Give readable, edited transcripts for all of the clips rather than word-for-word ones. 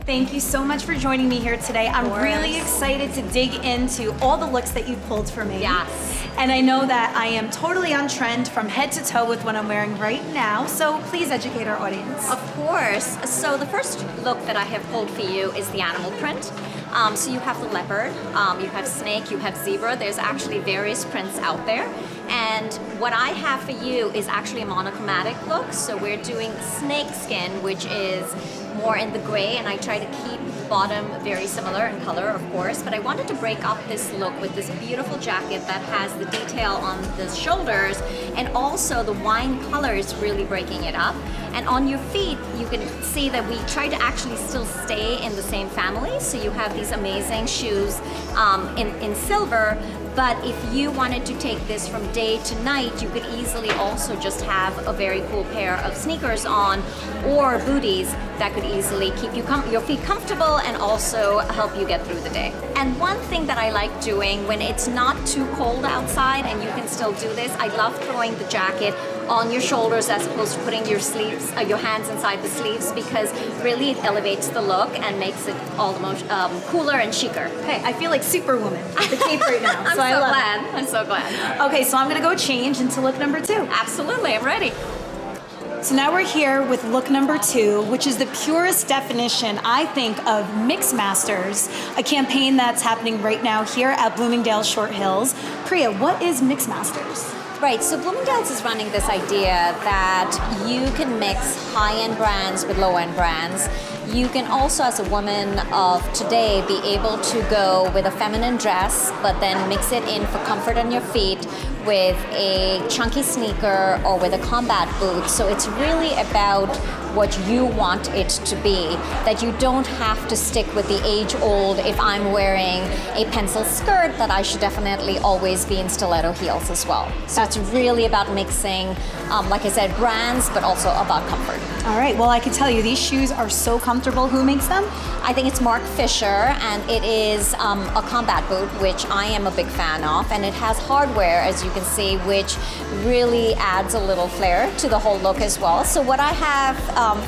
Thank you so much for joining me here today. I'm really excited to dig into all the looks that you pulled for me. Yes. And I know that I am totally on trend from head to toe with what I'm wearing right now, so please educate our audience. Of course. So the first look that I have pulled for you is the animal print. So you have the leopard, you have snake, you have zebra. There's actually various prints out there. And what I have for you is actually a monochromatic look. So we're doing snake skin, which is more in the gray, and I try to keep the bottom very similar in color, of course, but I wanted to break up this look with this beautiful jacket that has the detail on the shoulders, and also the wine color is really breaking it up. And on your feet, you can see that we try to actually still stay in the same family, so you have these amazing shoes in silver. But if you wanted to take this from day to night, you could easily also just have a very cool pair of sneakers on, or booties that could easily keep your feet comfortable and also help you get through the day. And one thing that I like doing when it's not too cold outside and you can still do this, I love throwing the jacket on your shoulders as opposed to putting your sleeves, your hands inside the sleeves, because really it elevates the look and makes it all the more cooler and chicer. Hey, I feel like Superwoman with the cape right now. I'm so glad. Okay, so I'm gonna go change into look number 2. Absolutely, I'm ready. So now we're here with look number 2, which is the purest definition, I think, of Mix Masters, a campaign that's happening right now here at Bloomingdale's Short Hills. Priya, what is Mix Masters? Right, so Bloomingdale's is running this idea that you can mix high-end brands with low-end brands. You can also, as a woman of today, be able to go with a feminine dress, but then mix it in for comfort on your feet with a chunky sneaker or with a combat boot. So it's really about what you want it to be, that you don't have to stick with the age-old, if I'm wearing a pencil skirt, that I should definitely always be in stiletto heels as well. So it's really about mixing, like I said, brands, but also about comfort. All right, well, I can tell you these shoes are so comfortable. Who makes them? I think it's Mark Fisher, and it is a combat boot, which I am a big fan of, and it has hardware, as you can see, which really adds a little flair to the whole look as well. So what I have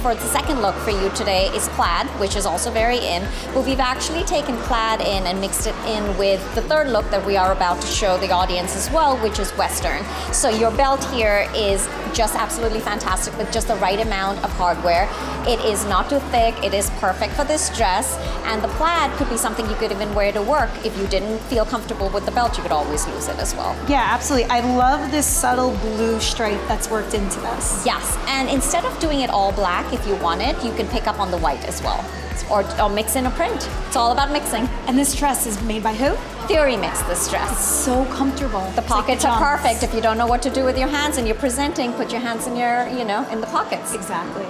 for the second look for you today is plaid, which is also very in, but we've actually taken plaid in and mixed it in with the third look that we are about to show the audience as well, which is Western. So your belt here is just absolutely fantastic with just the right amount of hardware. It is not too thick, it is perfect for this dress, and the plaid could be something you could even wear to work. If you didn't feel comfortable with the belt, you could always lose it as well. Yeah, absolutely. I love this subtle blue stripe that's worked into this. Yes, and instead of doing it all black, if you want it, you can pick up on the white as well, or mix in a print. It's all about mixing. And this dress is made by who? Theory makes this dress. It's so comfortable. The pockets are perfect. If you don't know what to do with your hands and you're presenting, put your hands in your, in the pockets. Exactly.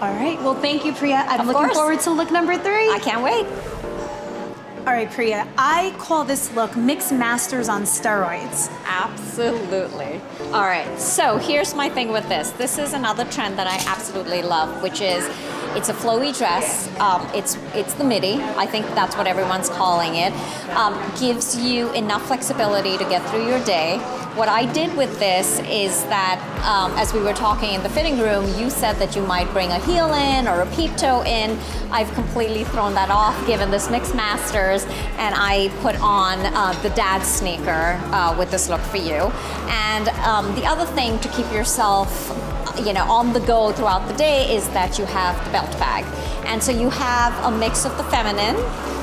All right, well, thank you, Priya. I'm Of looking course. forward to look number 3. I can't wait. All right, Priya, I call this look Mix Masters on steroids. Absolutely. All right, so here's my thing with this. This is another trend that I absolutely love, which is it's a flowy dress. It's the midi. I think that's what everyone's calling it. Gives you enough flexibility to get through your day. What I did with this is that, as we were talking in the fitting room, you said that you might bring a heel in or a peep toe in. I've completely thrown that off, given this Mix Masters, and I put on the dad sneaker with this look for you. And the other thing to keep yourself on the go throughout the day is that you have the belt bag. And so you have a mix of the feminine,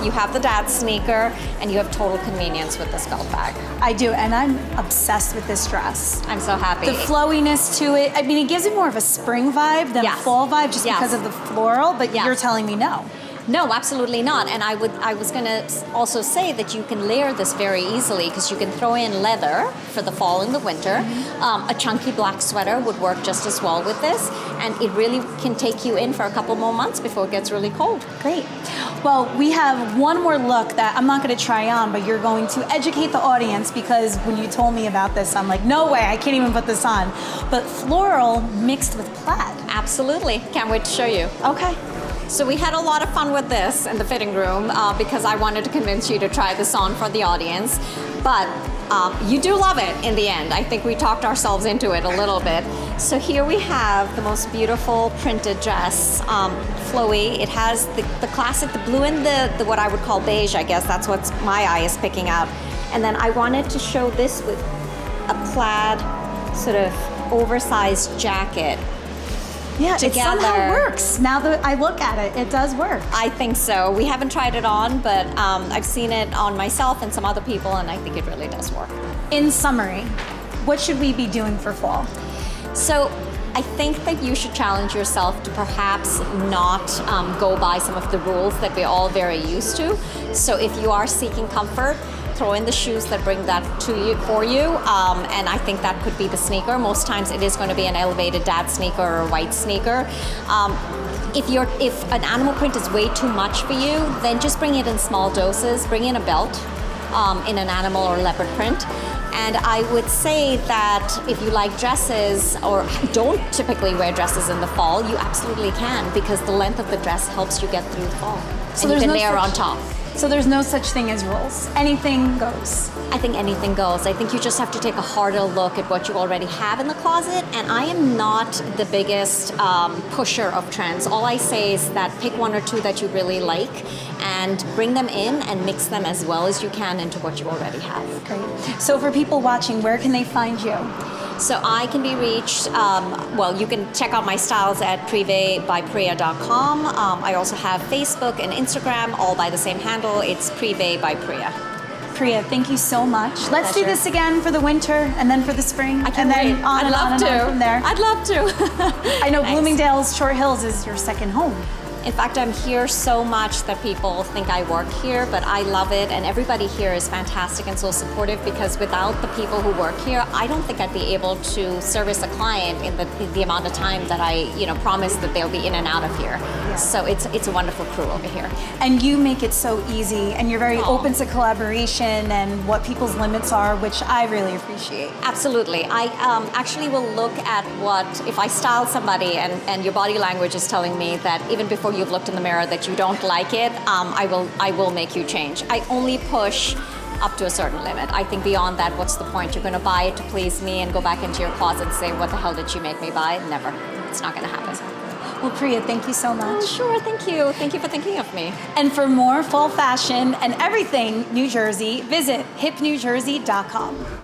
you have the dad sneaker, and you have total convenience with this belt bag. I do, and I'm obsessed with this dress. I'm so happy. The flowiness to it, I mean, it gives it more of a spring vibe than a fall vibe just because of the floral, but you're telling me no. No, absolutely not. And I was going to also say that you can layer this very easily because you can throw in leather for the fall and the winter. A chunky black sweater would work just as well with this. And it really can take you in for a couple more months before it gets really cold. Great. Well, we have one more look that I'm not going to try on, but you're going to educate the audience, because when you told me about this, I'm like, no way, I can't even put this on. But floral mixed with plaid. Absolutely. Can't wait to show you. Okay. So we had a lot of fun with this in the fitting room because I wanted to convince you to try this on for the audience. But You do love it in the end. I think we talked ourselves into it a little bit. So here we have the most beautiful printed dress, flowy. It has the classic, the blue and the what I would call beige, I guess. That's what my eye is picking out. And then I wanted to show this with a plaid sort of oversized jacket. Yeah, together. it somehow works. Now that I look at it, it does work. I think so. We haven't tried it on, but I've seen it on myself and some other people, and I think it really does work. In summary, what should we be doing for fall? So I think that you should challenge yourself to perhaps not go by some of the rules that we're all very used to. So if you are seeking comfort, throw in the shoes that bring that to you for you, and I think that could be the sneaker. Most times it is going to be an elevated dad sneaker or a white sneaker. If an animal print is way too much for you, then just bring it in small doses. Bring in a belt in an animal or leopard print. And I would say that if you like dresses or don't typically wear dresses in the fall, you absolutely can, because the length of the dress helps you get through the fall. So and you can no layer such- on top. So there's no such thing as rules. Anything goes. I think anything goes. I think you just have to take a harder look at what you already have in the closet. And I am not the biggest pusher of trends. All I say is that pick one or two that you really like and bring them in and mix them as well as you can into what you already have. Great. So for people watching, where can they find you? So I can be reached, well, you can check out my styles at privebypriya.com. I also have Facebook and Instagram, all by the same handle. It's Prive by Priya. Priya, thank you so much. Let's do Pleasure. this again for the winter and then for the spring. I can't and then wait. on I'd and love on and to. on from there. I'd love to. I know Thanks. Bloomingdale's Short Hills is your second home. In fact, I'm here so much that people think I work here, but I love it, and everybody here is fantastic and so supportive, because without the people who work here, I don't think I'd be able to service a client in the amount of time that I promise that they'll be in and out of here. Yeah. So it's a wonderful crew over here. And you make it so easy, and you're very Aw. open to collaboration and what people's limits are, which I really appreciate. Absolutely. I actually will look at what, if I style somebody and your body language is telling me that even before you've looked in the mirror that you don't like it, I will make you change. I only push up to a certain limit. I think beyond that, what's the point? You're going to buy it to please me and go back into your closet and say, what the hell did you make me buy? Never. It's not going to happen. Well, Priya, thank you so much. Oh, sure. Thank you. Thank you for thinking of me. And for more fall fashion and everything New Jersey, visit hipnewjersey.com.